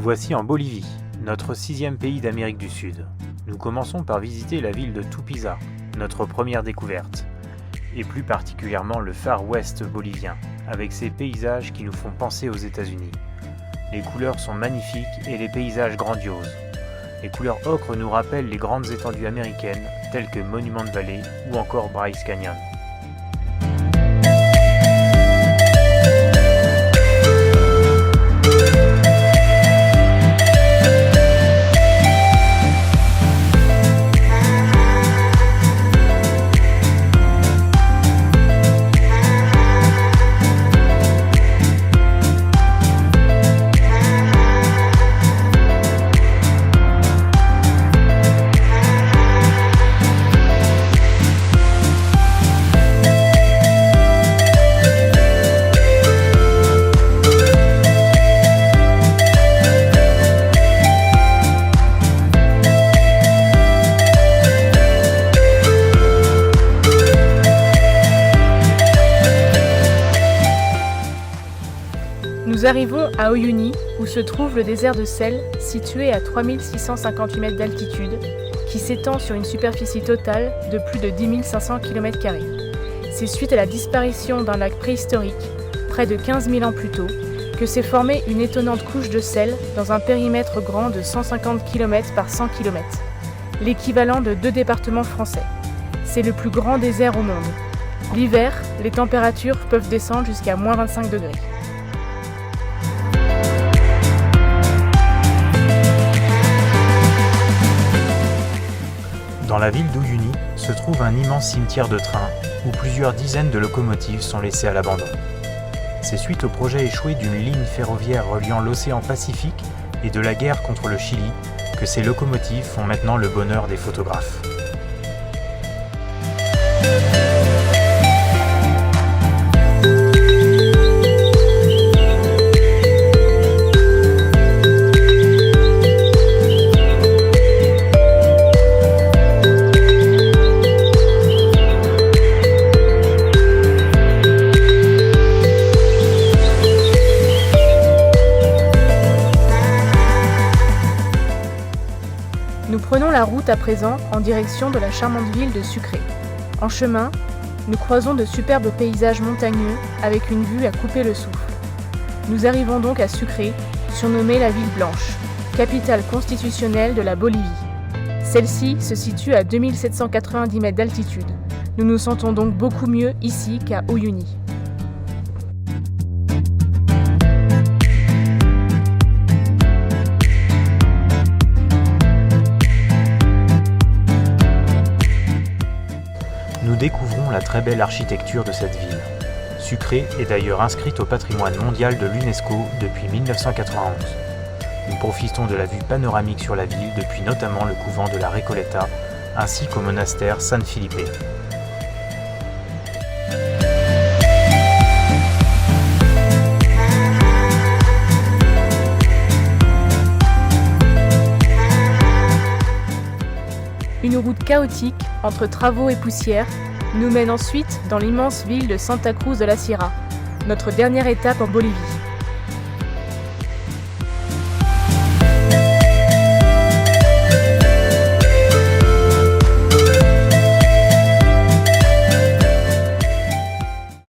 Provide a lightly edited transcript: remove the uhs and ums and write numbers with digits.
voici en Bolivie, notre 6e pays d'Amérique du Sud. Nous commençons par visiter la ville de Tupiza, notre première découverte, et plus particulièrement le Far West bolivien, avec ses paysages qui nous font penser aux États-Unis. Les couleurs sont magnifiques et les paysages grandioses. Les couleurs ocre nous rappellent les grandes étendues américaines, telles que Monument Valley ou encore Bryce Canyon. Nous arrivons à Uyuni, où se trouve le désert de sel, situé à 3658 mètres d'altitude, qui s'étend sur une superficie totale de plus de 10 500 km². C'est suite à la disparition d'un lac préhistorique, près de 15 000 ans plus tôt, que s'est formée une étonnante couche de sel dans un périmètre grand de 150 km par 100 km, l'équivalent de 2 départements français. C'est le plus grand désert au monde. L'hiver, les températures peuvent descendre jusqu'à moins 25 degrés. Dans la ville d'Uyuni se trouve un immense cimetière de trains où plusieurs dizaines de locomotives sont laissées à l'abandon. C'est suite au projet échoué d'une ligne ferroviaire reliant l'océan Pacifique et de la guerre contre le Chili que ces locomotives font maintenant le bonheur des photographes. Nous prenons la route à présent en direction de la charmante ville de Sucre. En chemin, nous croisons de superbes paysages montagneux avec une vue à couper le souffle. Nous arrivons donc à Sucre, surnommée la ville blanche, capitale constitutionnelle de la Bolivie. Celle-ci se situe à 2790 mètres d'altitude. Nous nous sentons donc beaucoup mieux ici qu'à Uyuni. Nous découvrons la très belle architecture de cette ville. Sucre est d'ailleurs inscrite au patrimoine mondial de l'UNESCO depuis 1991. Nous profitons de la vue panoramique sur la ville depuis notamment le couvent de la Recoleta ainsi qu'au monastère San Felipe. Une route chaotique, entre travaux et poussière, nous mène ensuite dans l'immense ville de Santa Cruz de la Sierra, notre dernière étape en Bolivie.